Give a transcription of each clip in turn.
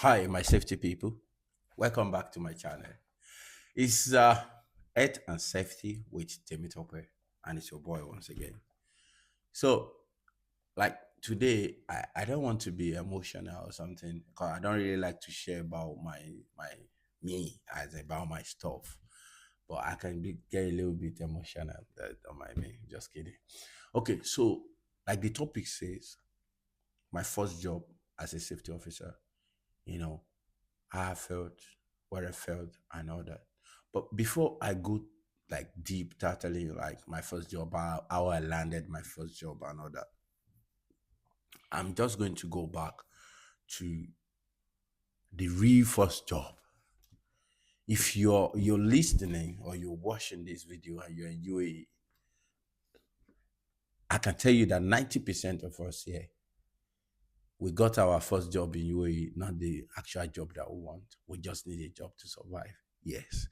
Hi, my safety people. Welcome back to my channel. It's Health and Safety with Temitope, and it's your boy once again. So, like today, I don't want to be emotional or something because I don't really like to share about my me as about my stuff. But I can get a little bit emotional. Don't mind me. Just kidding. Okay, so like the topic says, my first job as a safety officer. You know, how I felt, what I felt, and all that. But before I go like deep, start telling you like my first job, how I landed my first job, and all that, I'm just going to go back to the real first job. If you're listening or you're watching this video and you're in UAE, I can tell you that 90% of us here we got our first job in UAE, not the actual job that we want. We just need a job to survive. Yes,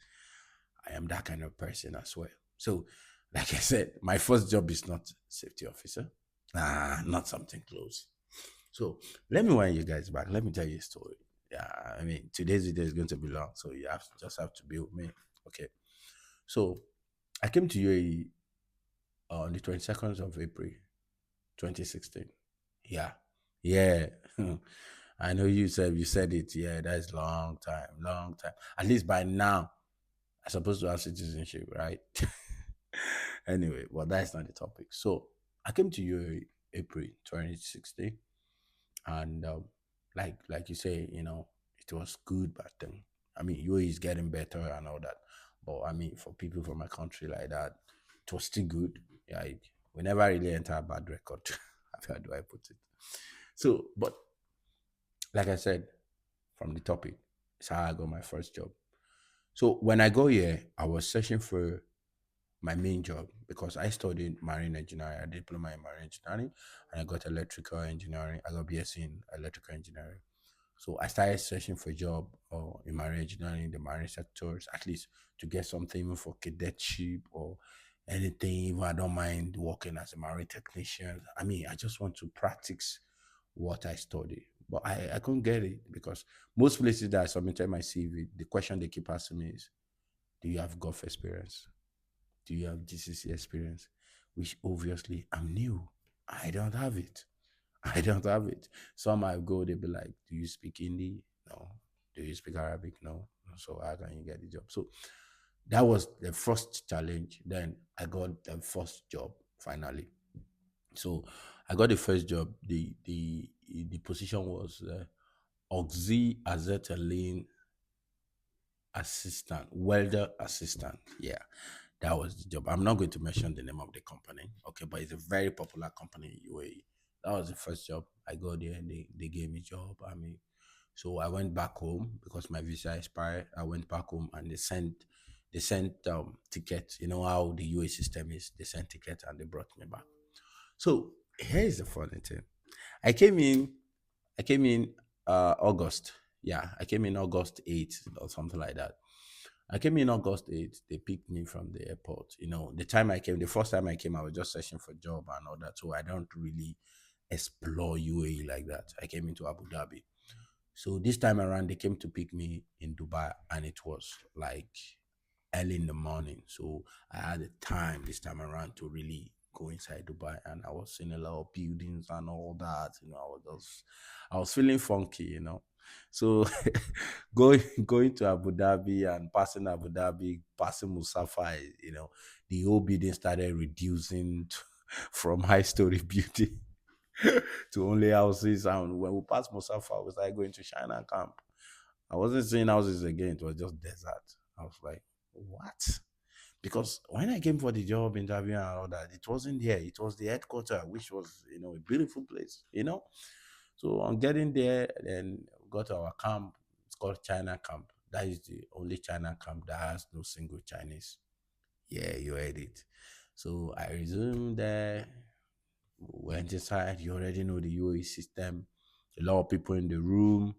I am that kind of person as well. So, like I said, my first job is not safety officer. Not something close. So let me wind you guys back. Let me tell you a story. Yeah, I mean today's video is going to be long, so you just have to be with me. Okay. So I came to UAE on the 22nd of April, 2016. Yeah. Yeah. I know you said it. Yeah, that's long time, long time. At least by now, I'm supposed to have citizenship, right? Anyway, well, that's not the topic. So I came to you April 2016, and like you say, it was good back then. I mean, UAE is getting better and all that, but I mean, for people from my country like that, it was still good. Yeah, we never really enter a bad record. How do I put it? So, but like I said, from the topic, it's how I got my first job. So when I go here, I was searching for my main job because I studied marine engineering, I did diploma in marine engineering, and I got electrical engineering. I got BSc in electrical engineering. So I started searching for a job in marine engineering, the marine sectors, at least to get something even for cadetship or anything. Even I don't mind working as a marine technician. I mean, I just want to practice what I study. But I couldn't get it because most places that I submitted my CV, the question they keep asking me is, do you have golf experience? Do you have GCC experience? Which obviously I'm new. I don't have it. I don't have it. Some I go, they be like, do you speak Hindi? No. Do you speak Arabic? No. So how can you get the job? So that was the first challenge. Then I got the first job finally. So I got the first job. The position was oxyacetylene assistant, welder assistant. Yeah, that was the job. I'm not going to mention the name of the company, okay, but it's a very popular company in UAE. That was the first job. I got there and they gave me job. I mean, so I went back home because my visa expired. I went back home and they sent tickets. You know how the UAE system is. They sent tickets and they brought me back. So here's the funny thing. I came in I came in August. Yeah, I came in August 8th or something like that. I came in August 8th. They picked me from the airport. The first time I came, I was just searching for job and all that. So I don't really explore UAE like that. I came into Abu Dhabi. So this time around, they came to pick me in Dubai, and it was like early in the morning. So I had the time this time around to really go inside Dubai, and I was seeing a lot of buildings and all that. I was feeling funky. So going to Abu Dhabi and passing Abu Dhabi, passing Musafa, the whole building started reducing from high story building to only houses. And when we passed Musafa, we started going to China camp. I wasn't seeing houses again. It was just desert. I was like, what? Because when I came for the job interview and all that, it wasn't there. It was the headquarters, which was, a beautiful place. So on getting there, then we got to our camp. It's called China camp. That is the only China camp that has no single Chinese. Yeah, you heard it. So I resumed there, went inside. You already know the UAE system. A lot of people in the room,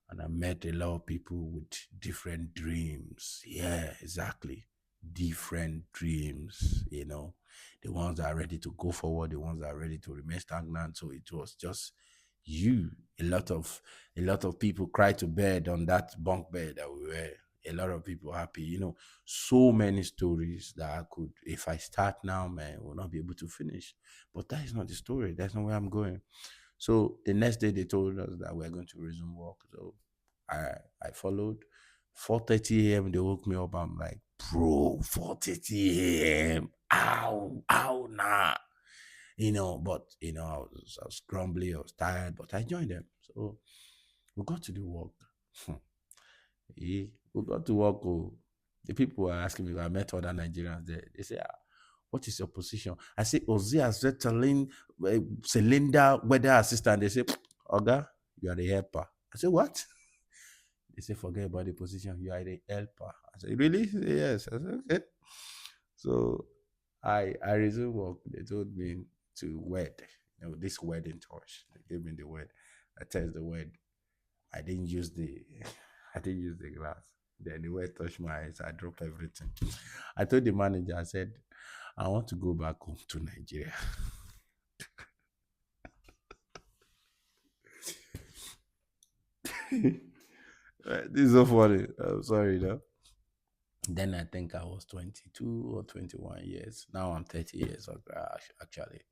and I met a lot of people with different dreams. Yeah, exactly. Different dreams. The ones that are ready to go forward, the ones that are ready to remain stagnant. So it was just, you, a lot of a lot of people cry to bed on that bunk bed that we were. A lot of people happy, so many stories that I could, if I start now, man, will not be able to finish. But that is not the story. That's not where I'm going. So the next day they told us that we're going to resume work. So I I followed. 4:30 a.m. they woke me up. I'm like, bro, 4:30 a.m. Ow, nah. But I was grumbly, I was tired, but I joined them. So we got to the work. We got to work. Oh. The people were asking me, I met other Nigerians there. They say, what is your position? I say, Ozia cylinder weather assistant. They say, Oga, you are the helper. I say, what? They say, forget about the position. You are the helper. I say, really? They say, yes. I said, okay. So I resumed work. They told me to wed. This wedding torch. They gave me the word. I test the word. I didn't use the I didn't use the glass. Then the word touched my eyes. I dropped everything. I told the manager, I said, I want to go back home to Nigeria. This is so funny. I'm sorry, though. Then I think I was 22 or 21 years. Now I'm 30 years old, actually.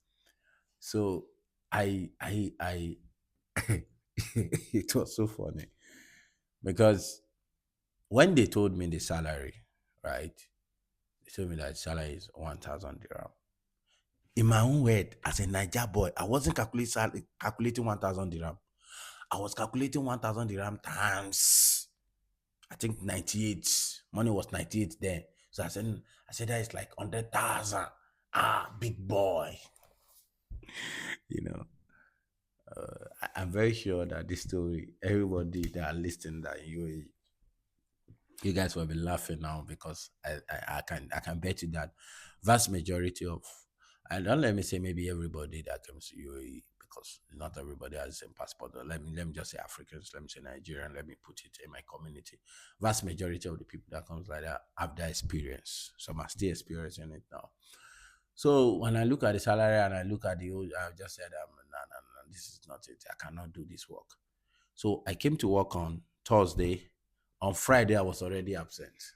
So I it was so funny because when they told me the salary, right? They told me that the salary is 1,000 dirham. In my own word, as a Niger boy, I wasn't calculating 1,000 dirham. I was calculating 1,000 dirham times, I think 98. Money was 98 then. So I said that is like 100,000. Big boy. You know, I'm very sure that this story, everybody that are listening that in UAE, you guys will be laughing now because I can bet you that vast majority of, and don't let me say maybe everybody that comes to UAE, because not everybody has the same passport. Or let me just say Africans, let me say Nigerian, let me put it in my community. Vast majority of the people that comes like that have that experience. Some are still experiencing it now. So when I look at the salary and I look at the old, I just said, no, no, no, this is not it. I cannot do this work. So I came to work on Thursday. On Friday, I was already absent.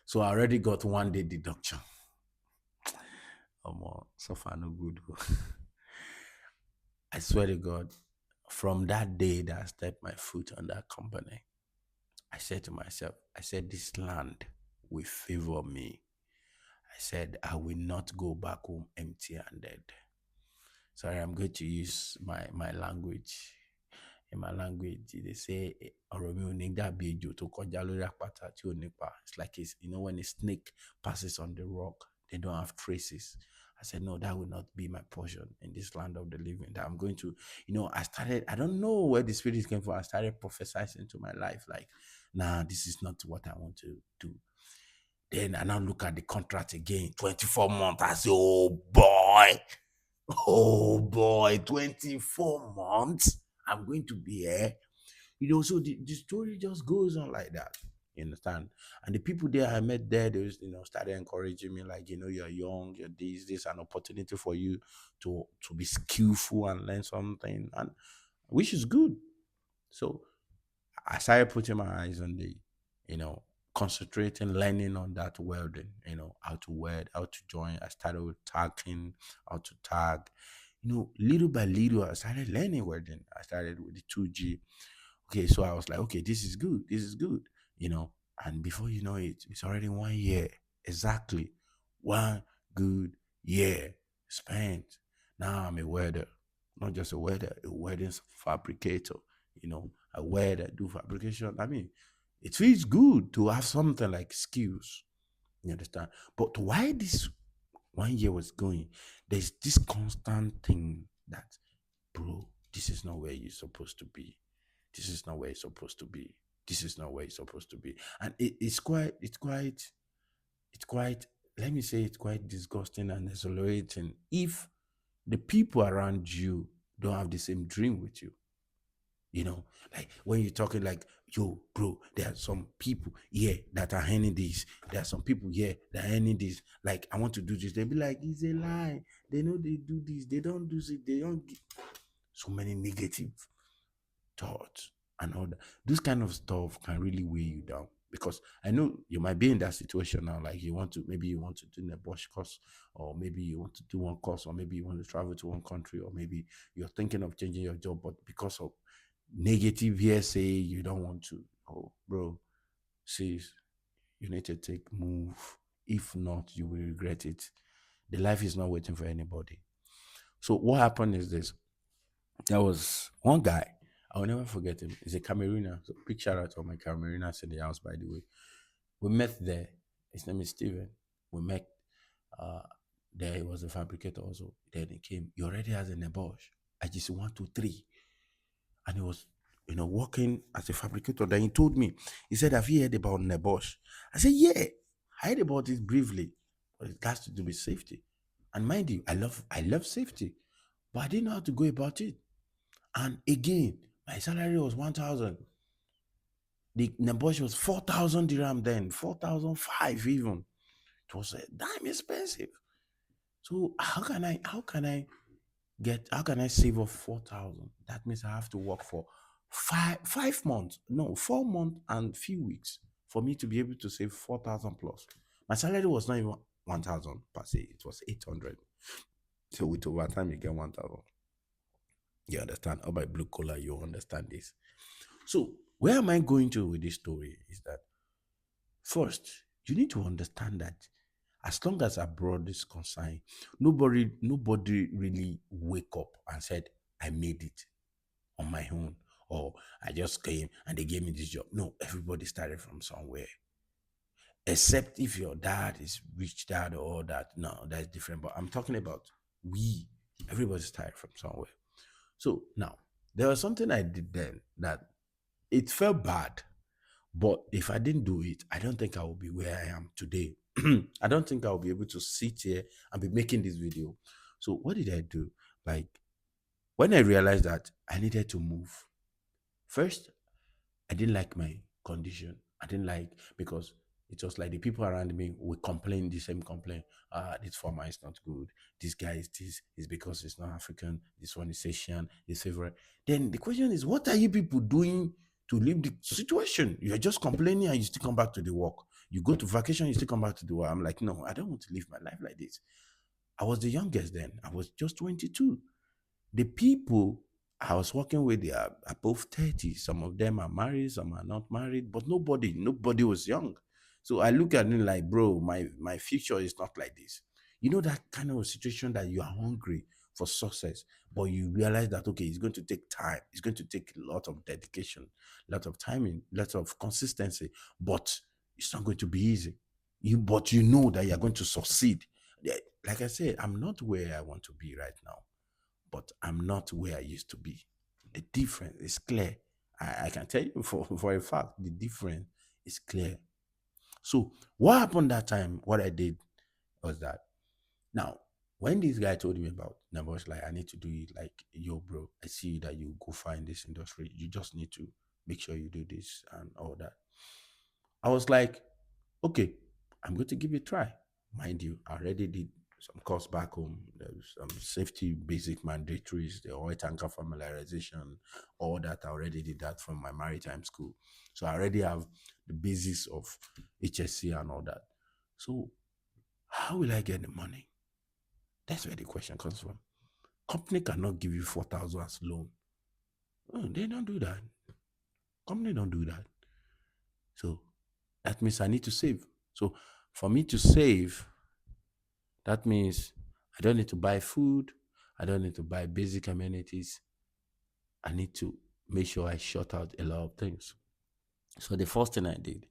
So I already got 1 day deduction. So far no good. I swear to God, from that day that I stepped my foot on that company, I said to myself, I said, this land will favor me. I said, I will not go back home empty handed. Sorry, I'm going to use my language. In my language, they say, ọ̀rọ̀ mi ò ní dàbí ejò tó kọjá lórí àpáta tí ò nípa. It's like, when a snake passes on the rock, they don't have traces. I said, no, that will not be my portion in this land of the living. That I'm going to, I don't know where the spirit came from. I started prophesying to my life, like, nah, this is not what I want to do. Then I now look at the contract again, 24 months. I say, oh boy, 24 months. I'm going to be here. So the story just goes on like that. You understand? And the people there I met there, they started encouraging me, like, you're young, you're this an opportunity for you to be skillful and learn something, and which is good. So I started putting my eyes on concentrating, learning on that welding, how to weld, how to join. I started with tagging, how to tag. Little by little, I started learning welding. I started with the 2G. Okay, so I was like, okay, this is good. This is good. And before you know it, it's already 1 year. Exactly. 1 good year spent. Now I'm a welder. Not just a welder, a welding fabricator. A welder, do fabrication. I mean, it feels good to have something like skills. You understand? But why this 1 year was going, there's this constant thing that, bro, this is not where you're supposed to be. This is not where you're supposed to be. This is not where you're supposed to be. And it's quite, let me say, it's quite disgusting and exhilarating if the people around you don't have the same dream with you. Like when you're talking like, yo, bro, there are some people here that are earning this. There are some people here that are earning this. Like, I want to do this. They'll be like, it's a lie. They know they do this. They don't do it. They don't. so many negative thoughts and all that. This kind of stuff can really weigh you down because I know you might be in that situation now. Like you want to do a Bosch course, or maybe you want to do one course, or maybe you want to travel to one country, or maybe you're thinking of changing your job, but because of negative hearsay, you don't want to. Oh, bro, sis, you need to take move. If not, you will regret it. The life is not waiting for anybody. So what happened is this. There was one guy, I will never forget him. He's a Cameroonian. So big shout out to all my Cameroonians in the house, by the way. We met there. His name is Steven. We met uh there. He was a fabricator also. Then he came. He already has a Nebosh. I just 1, 2, 3. And he was, working as a fabricator. Then he told me, he said, have you heard about Nebosh? I said, yeah, I heard about it briefly. But it has to do with safety. And mind you, I love safety. But I didn't know how to go about it. And again, my salary was 1,000. The Nebosh was 4,000 dirham then, 4,005 even. It was a damn expensive. So how can I save up 4,000? That means I have to work for 5 months, no, 4 months and few weeks for me to be able to save 4,000 plus. My salary was not even 1,000 per se, it was 800. So with overtime, you get 1,000. You understand? Or by blue collar, you understand this. So where am I going to with this story is that first, you need to understand that as long as abroad is concerned, nobody really wake up and said, I made it on my own, or I just came and they gave me this job. No, everybody started from somewhere. Except if your dad is rich dad or all that. No, that's different. But I'm talking about everybody started from somewhere. So now there was something I did then that it felt bad. But if I didn't do it, I don't think I will be where I am today. I don't think I'll be able to sit here and be making this video. So what did I do? Like when I realized that I needed to move, first I didn't like my condition. I didn't like because it was like the people around me would complain the same complaint. This farmer is not good. This guy is this is because he's not African. This one is Asian. His favorite. Then the question is, what are you people doing to leave the situation? You're just complaining and you still come back to the work. You go to vacation, you still come back to the work. I'm like, no, I don't want to live my life like this. I was the youngest then. I was just 22. The people I was working with, they are above 30. Some of them are married, some are not married, but nobody was young. So I look at it like, bro, my future is not like this. You know that kind of situation that you are hungry for success, but you realize that okay, it's going to take time, it's going to take a lot of dedication, a lot of timing, a lot of consistency, but it's not going to be easy. But you know that you're going to succeed. Like I said, I'm not where I want to be right now, but I'm not where I used to be. The difference is clear. I can tell you for a fact, the difference is clear. So what happened that time, what I did was that now when this guy told me about number, I was like, I need to do it. Like, yo, bro, I see that you go find this industry. You just need to make sure you do this and all that. I was like, okay, I'm going to give it a try. Mind you, I already did some course back home. There's some safety basic mandatories, the oil tanker familiarization, all that. I already did that from my maritime school. So I already have the basis of HSE and all that. So how will I get the money? That's where the question comes from. Company cannot give you 4,000 as loan. Oh, they don't do that. Company don't do that. So that means I need to save. So for me to save, that means I don't need to buy food. I don't need to buy basic amenities. I need to make sure I shut out a lot of things. So the first thing I did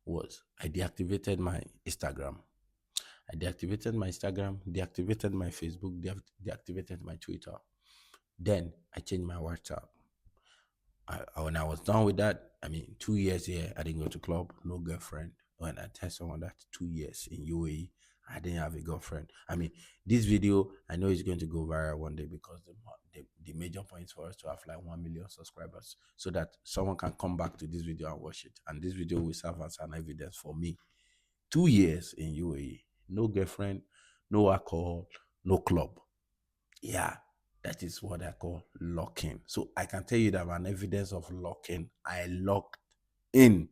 was I deactivated my Instagram. I deactivated my Instagram, deactivated my Facebook, deactivated my Twitter. Then I changed my WhatsApp. When I was done with that, I mean, 2 years here, I didn't go to club, no girlfriend. When I tell someone that 2 years in UAE, I didn't have a girlfriend. I mean, this video, I know it's going to go viral one day because the major point is for us to have like 1 million subscribers so that someone can come back to this video and watch it. And this video will serve as an evidence for me. 2 years in UAE, no girlfriend, no alcohol, no club. Yeah. That is what I call locking. So I can tell you that I'm an evidence of locking. I in,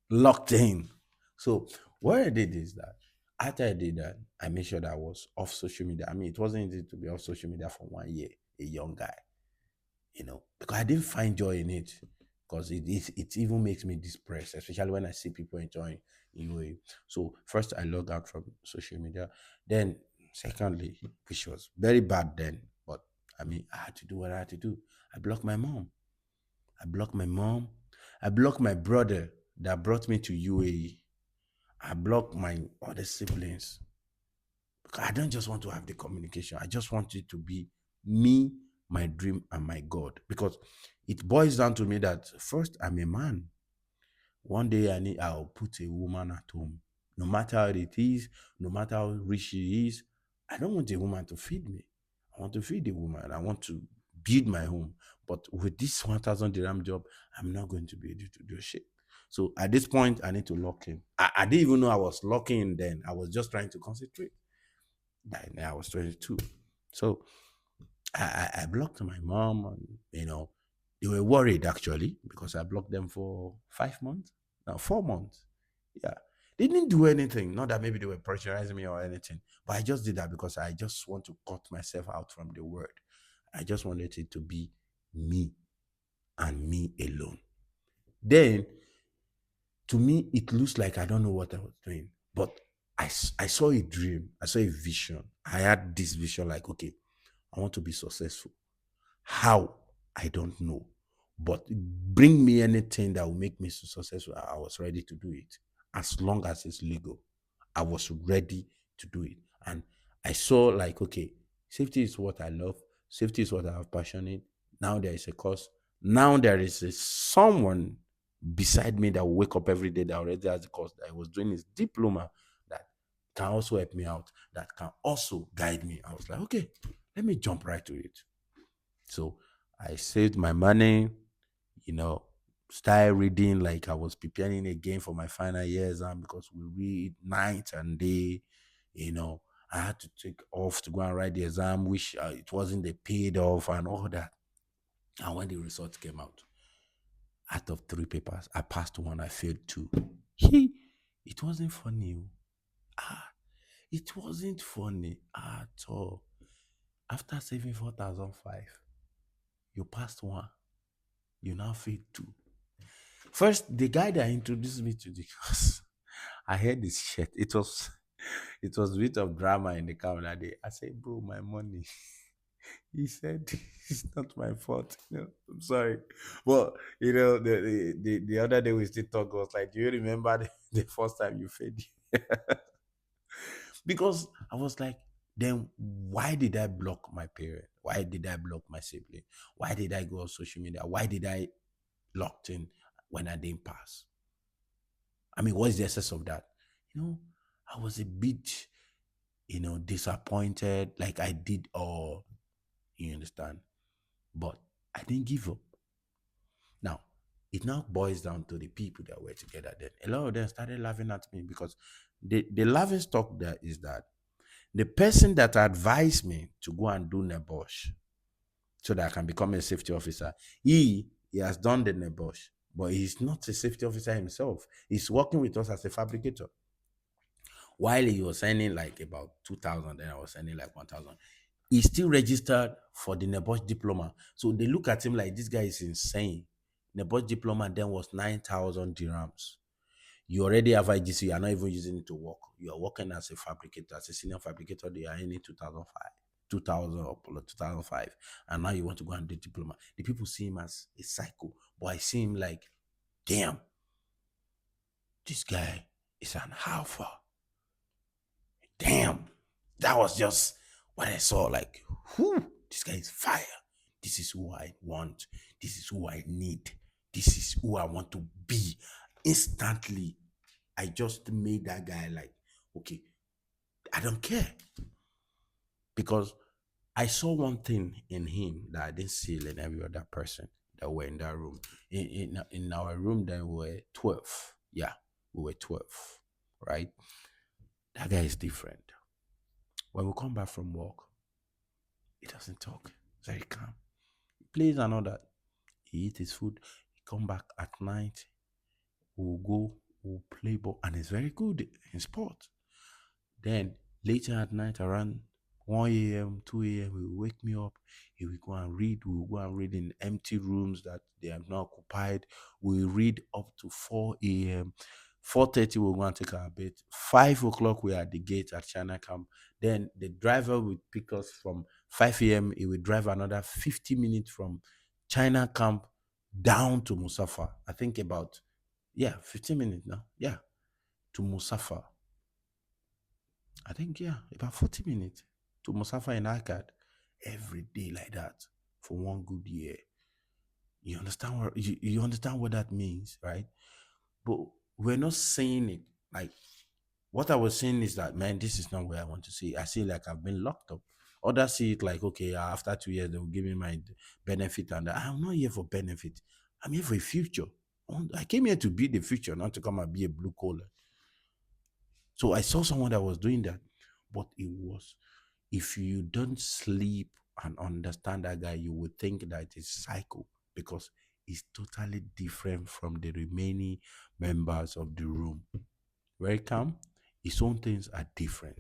locked in. So what I did is that after I did that, I made sure that I was off social media. I mean, it wasn't easy to be off social media for 1 year, a young guy, because I didn't find joy in it. Because it even makes me depressed, especially when I see people enjoying UAE. So first I log out from social media. Then secondly, which was very bad then, but I mean I had to do what I had to do. I blocked my mom. I blocked my mom. I blocked my brother that brought me to UAE. I blocked my other siblings. Because I don't just want to have the communication. I just want it to be me, my dream, and my God. Because it boils down to me that first, I'm a man. One day I'll put a woman at home. No matter how it is, no matter how rich she is, I don't want a woman to feed me. I want to feed the woman. I want to build my home. But with this 1,000 dirham job, I'm not going to be able to do shit. So at this point, I need to lock in. I didn't even know I was locking in then. I was just trying to concentrate. Then I was 22. So I blocked my mom, and they were worried actually because I blocked them for 5 months, now 4 months. Yeah, they didn't do anything. Not that maybe they were pressurizing me or anything, but I just did that because I just want to cut myself out from the world. I just wanted it to be me and me alone. Then to me, it looks like I don't know what I was doing, but I saw a dream, I saw a vision. I had this vision like, okay, I want to be successful. How? I don't know. But bring me anything that will make me so successful. I was ready to do it. As long as it's legal, I was ready to do it. And I saw like, okay, safety is what I love. Safety is what I have passion in. Now there is a cause. Now there is someone beside me that will wake up every day that already has the course that I was doing his diploma that can also help me out, that can also guide me. I was like, okay, let me jump right to it. So I saved my money, you know, started reading like I was preparing again for my final year exam because we read night and day, you know. I had to take off to go and write the exam, which it wasn't the paid off and all that. And when the results came out of three papers, I passed one, I failed two. It wasn't funny. Ah, it wasn't funny at all. After saving 4,005, you passed one, you now failed two. First, the guy that introduced me to the course, I heard this shit. It was a bit of drama in the car that day. I said, bro, my money. He said, it's not my fault. I'm sorry. But the other day we still talk was like, do you remember the first time you failed? Because I was like, then why did I block my parent? Why did I block my sibling? Why did I go on social media? Why did I locked in when I didn't pass? I mean, what's the essence of that? You know, I was a bit, disappointed, like I did all, you understand? But I didn't give up. Now, it now boils down to the people that were together then. A lot of them started laughing at me because the laughing stock there is that the person that advised me to go and do Nebosh so that I can become a safety officer, he has done the Nebosh, but he's not a safety officer himself. He's working with us as a fabricator. While he was sending like about 2,000, then I was sending like 1,000. He still registered for the Nebosh diploma. So they look at him like this guy is insane. Nebosh diploma then was 9,000 dirhams. You already have IGC, you are not even using it to work. You are working as a fabricator, as a senior fabricator, they are in 2005, 2000 or 2005. And now you want to go and do diploma. The people see him as a psycho, but I see him like, damn, this guy is an alpha. Damn, that was just what I saw. Like, whoo, this guy is fire. This is who I want. This is who I need. This is who I want to be. Instantly, I just made that guy like, okay, I don't care. Because I saw one thing in him that I didn't see in every other person that were in that room. In our room, then we were 12. Yeah, we were 12, right? That guy is different. When we come back from work, he doesn't talk. Very calm. He plays another. He eat his food. He come back at night. We'll go. We'll play ball, and he's very good in sport. Then later at night, around 1 a.m., 2 a.m., he will wake me up. He will go and read. We will go and read in empty rooms that they are not occupied. We read up to 4 a.m. 4:30, we'll go and take our bait. 5 o'clock, we are at the gate at China camp. Then the driver will pick us from 5 a.m. He will drive another 50 minutes from China camp down to Musafa. I think about, yeah, 15 minutes now. Yeah, to Musafa. I think, yeah, about 40 minutes to Musafa in Akkad every day like that for one good year. You understand what that means, right? But we're not saying it like what I was saying is that, man, this is not where I want to see. I see like I've been locked up. Others see it like, okay, after 2 years they will give me my benefit, and I'm not here for benefit. I'm here for a future. I came here to be the future, not to come and be a blue collar. So I saw someone that was doing that, but it was, if you don't sleep and understand that guy, you would think that it's cycle because it's totally different from the remaining members of the room. Very calm. His own things are different.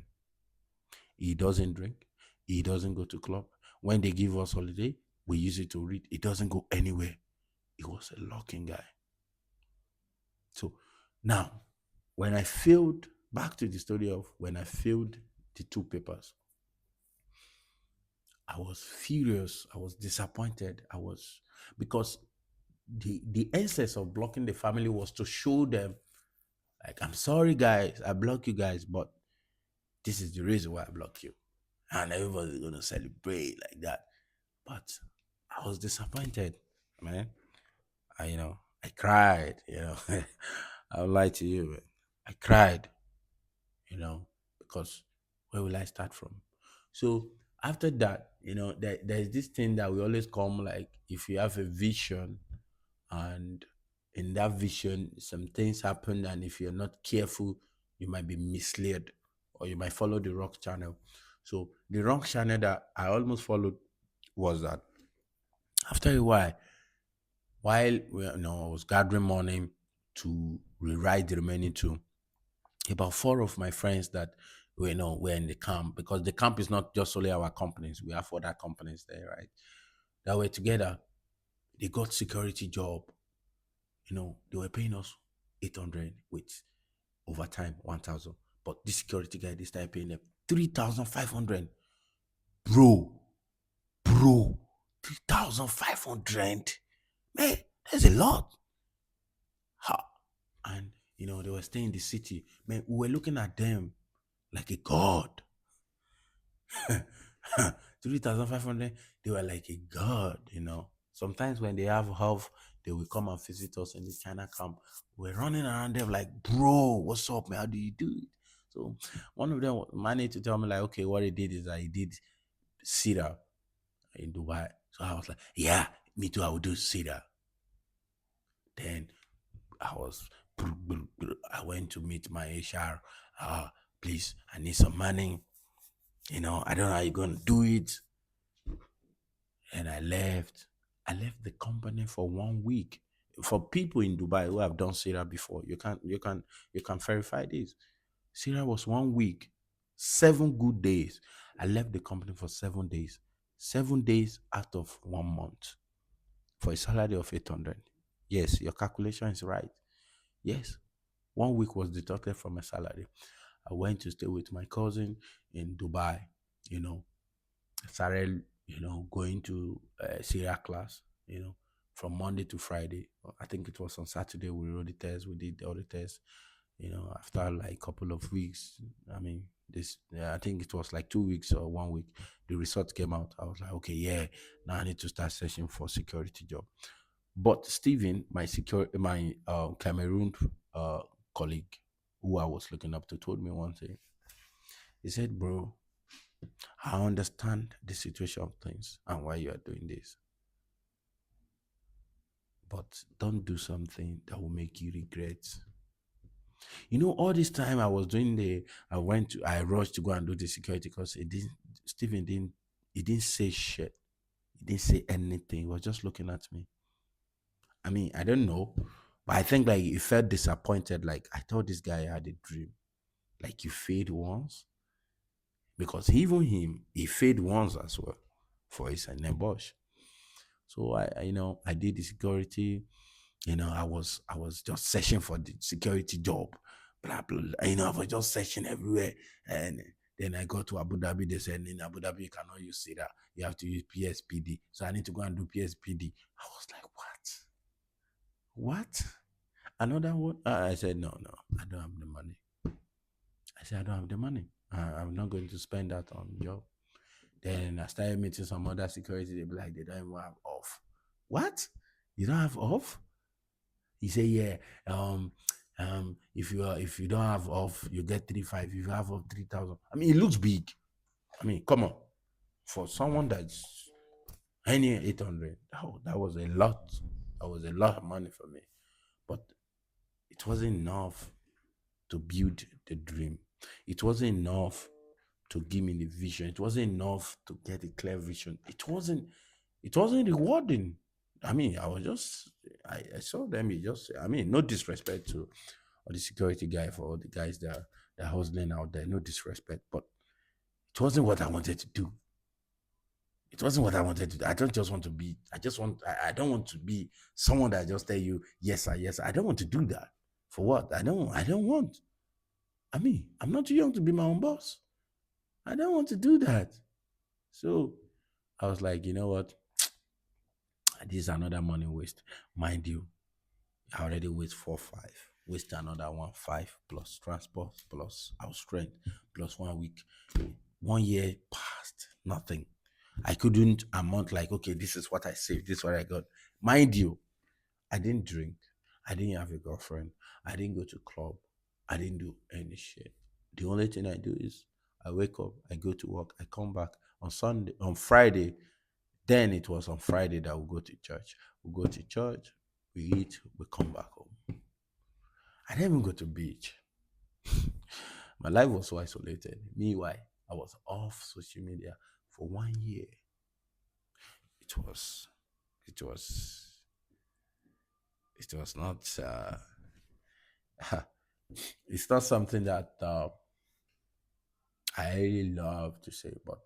He doesn't drink. He doesn't go to club. When they give us holiday, we use it to read. He doesn't go anywhere. He was a locking guy. So now, when I failed, back to the story of when I failed the two papers, I was furious. I was disappointed. I was, because the essence of blocking the family was to show them, like, I'm sorry, guys, I block you guys, but this is the reason why I block you, and everybody's gonna celebrate like that. But I was disappointed, man. I cried. I'll lie to you, man. I cried, because where will I start from? So after that, there's this thing that we always come, like, if you have a vision and in that vision some things happen, and if you're not careful, you might be misled or you might follow the wrong channel. So the wrong channel that I almost followed was that after a while I was gathering money to rewrite the remaining two, about four of my friends that were in the camp, because the camp is not just only our companies, we have other companies there, right? That were together. They got security job. They were paying us 800 with overtime 1,000. But this security guy, they started paying them 3,500. Bro, bro, 3,500. Man, that's a lot. Ha. And they were staying in the city. Man, we were looking at them like a god. 3,500, they were like a god. Sometimes when they have health, they will come and visit us in the China camp. We're running around them like, bro, what's up, man? How do you do it? So one of them managed to tell me, like, okay, what he did is that he did Sira in Dubai. So I was like, yeah, me too, I will do Sira. Then I was, I went to meet my HR. Please, I need some money. I don't know how you're going to do it. And I left. I left the company for 1 week. For people in Dubai who have done Sira before, you can verify this. Sira was 1 week, 7 good days. I left the company for 7 days. 7 days out of 1 month for a salary of 800. Yes, your calculation is right. Yes, 1 week was deducted from my salary. I went to stay with my cousin in Dubai. I started, going to Syria class, from Monday to Friday. I think it was on Saturday we wrote the test, we did all the tests. After like a couple of weeks, I mean, I think it was like 2 weeks or 1 week, the result came out. I was like, okay, yeah, now I need to start searching for security job. But Stephen, my Cameroon colleague, who I was looking up to, told me one thing. He said, bro, I understand the situation of things and why you are doing this. But don't do something that will make you regret. All this time I was doing I rushed to go and do the security because Stephen didn't, he didn't say shit. He didn't say anything. He was just looking at me. I mean, I don't know, but I think like he felt disappointed. Like I thought this guy had a dream. Like you failed once, because even him, he failed once as well for his Bosch. So I did the security. I was just searching for the security job. Blah blah. Blah. I was just searching everywhere, and then I got to Abu Dhabi. They said in Abu Dhabi you cannot use SIDA. You have to use PSPD. So I need to go and do PSPD. I was like, what? What? Another one? I said, no, no, I don't have the money. I said, I don't have the money. I'm not going to spend that on job. Then I started meeting some other security. They be like, they don't even have off. What? You don't have off? He said, yeah. If you don't have off, you get 3,500. If you have off 3,000. I mean, it looks big. I mean, come on. For someone that's earning 800, that was a lot. That was a lot of money for me. But it wasn't enough to build the dream. It wasn't enough to give me the vision. It wasn't enough to get a clear vision. It wasn't rewarding. I mean, I saw them. I mean, no disrespect to all the security guy, for all the guys that are hustling out there. No disrespect, but it wasn't what I wanted to do. It wasn't what I wanted to do. I don't just want to be. I don't want to be someone that just tell you yes sir, yes sir. I don't want to do that. For what? I don't want. I mean, I'm not too young to be my own boss. I don't want to do that. So I was like, you know what? This is another money waste. Mind you, I already waste 4 5. Waste another 1 5 plus transport plus house rent plus 1 week. 1 year passed, nothing. I couldn't amount like, okay, this is what I saved, this is what I got. Mind you, I didn't drink. I didn't have a girlfriend. I didn't go to club. I didn't do any shit. The only thing I do is I wake up, I go to work, I come back on Sunday, on Friday. Then it was on Friday that we go to church. We go to church, we eat, we come back home. I didn't even go to beach. My life was so isolated. Meanwhile, I was off social media for 1 year. It was, it was, it was not. It's not something that I really love to say, but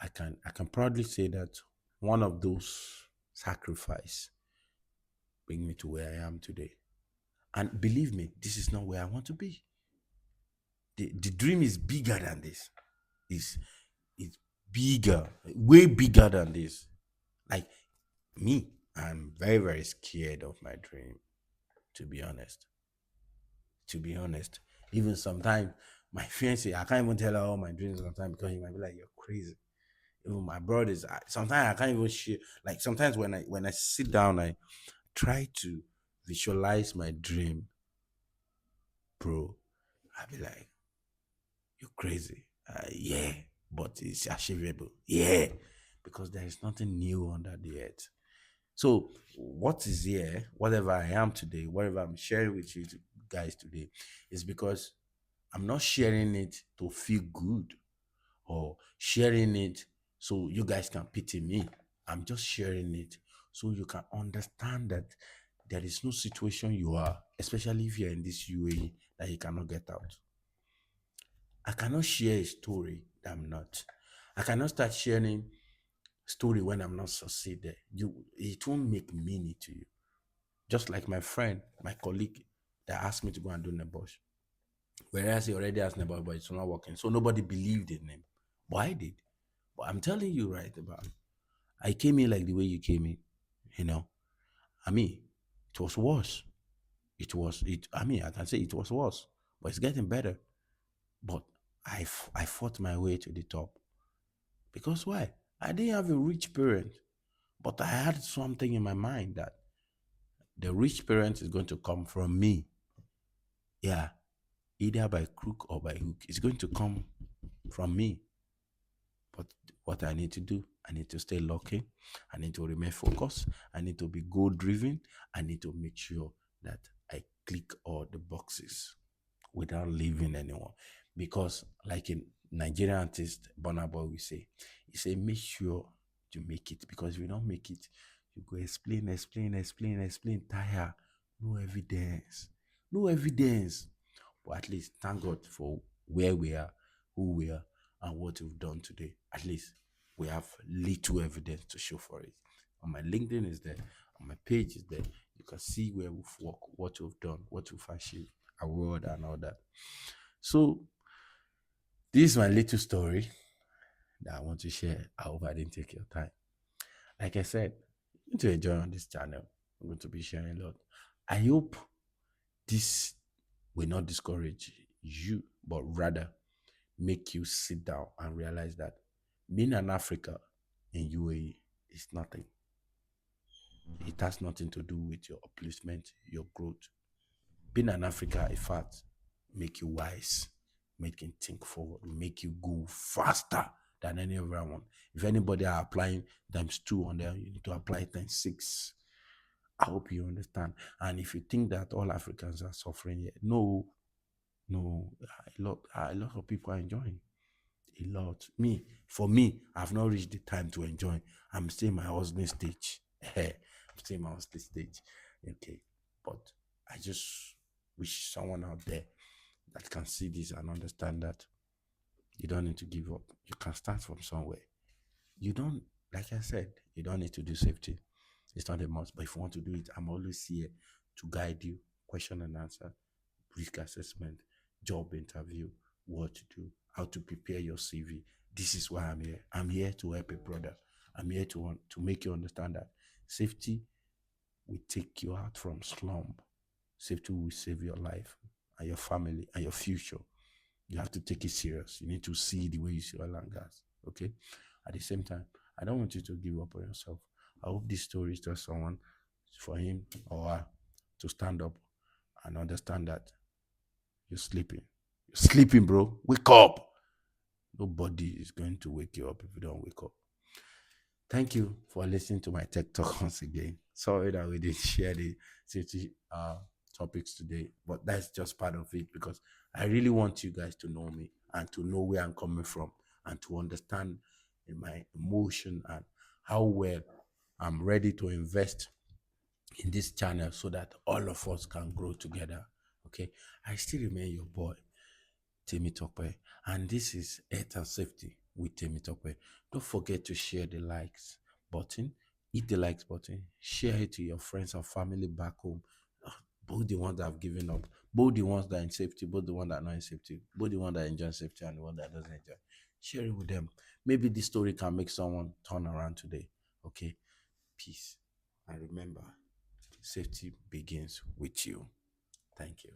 I can proudly say that one of those sacrifice bring me to where I am today. And believe me, this is not where I want to be. The dream is bigger than this. It's it's bigger, way bigger than this. Like me, I'm very, very scared of my dream, to be honest. To be honest. Even sometimes my fiance, I can't even tell her all my dreams sometimes because he might be like, you're crazy. Even my brothers, sometimes I can't even share. Like sometimes when I sit down, I try to visualize my dream, bro. I'll be like, you're crazy. Yeah, but it's achievable. Yeah, because there is nothing new under the earth. So, what is here, whatever I am today, whatever I'm sharing with you guys today, is because I'm not sharing it to feel good or sharing it so you guys can pity me. I'm just sharing it so you can understand that there is no situation you are, especially if you're in this UAE, that you cannot get out. I cannot share a story that I'm not. I cannot start sharing story when I'm not succeeded. It won't make meaning to you. Just like my friend, my colleague that asked me to go and do Nebosh. Whereas he already has Nebosh, but it's not working. So nobody believed in him. But I did. But I'm telling you right about I came in like the way you came in, you know. I mean, it was worse. I mean, I can say it was worse, but it's getting better. But I fought my way to the top. Because why? I didn't have a rich parent, but I had something in my mind that the rich parent is going to come from me. Yeah, either by crook or by hook. It's going to come from me. But what I need to do, I need to stay lucky. I need to remain focused. I need to be goal driven. I need to make sure that I click all the boxes without leaving anyone. Because, like in Nigerian artist Burna Boy, we say, he say, make sure to make it. Because if you don't make it, you go explain, tire. No evidence. No evidence. But at least thank God for where we are, who we are, and what we've done today. At least we have little evidence to show for it. On my LinkedIn is there, on my page is there. You can see where we've worked, what we've done, what we've achieved, award and all that. So this is my little story that I want to share. I hope I didn't take your time. Like I said, you're going to enjoy on this channel. I'm going to be sharing a lot. I hope this will not discourage you, but rather make you sit down and realize that being an Africa in UAE is nothing. It has nothing to do with your upliftment, your growth. Being an Africa, in fact, make you wise, make you think forward, make you go faster than any other one. If anybody are applying times 2 on there, you need to apply times 6. I hope you understand. And if you think that all Africans are suffering here, no, no, a lot of people are enjoying. A lot. For me, I've not reached the time to enjoy. I'm still in my hustling stage. I'm still in my hustling stage. Okay. But I just wish someone out there that can see this and understand that you don't need to give up. You can start from somewhere. You don't, like I said, you don't need to do safety. It's not a must. But if you want to do it, I'm always here to guide you, question and answer, risk assessment, job interview, what to do, how to prepare your CV. This is why I'm here. I'm here to help a brother. I'm here to make you understand that safety will take you out from slump. Safety will save your life and your family and your future. You have to take it serious. You need to see the way you see oil and gas. Okay? At the same time, I don't want you to give up on yourself. I hope this story is just someone for him or her to stand up and understand that you're sleeping. You're sleeping, bro. Wake up. Nobody is going to wake you up if you don't wake up. Thank you for listening to my tech talk once again. Sorry that we didn't share the safety topics today, but that's just part of it because I really want you guys to know me and to know where I'm coming from and to understand in my emotion and how well I'm ready to invest in this channel so that all of us can grow together. Okay, I still remain your boy, Temi Tokwe, and this is Health and Safety with Temi Tokwe. Don't forget to share the likes button, hit the likes button, share it to your friends and family back home, both the ones that have given up, both the ones that are in safety, both the ones that are not in safety, both the ones that enjoy safety and the one that doesn't enjoy. Share it with them. Maybe this story can make someone turn around today. Okay, peace. And remember, safety begins with you. Thank you.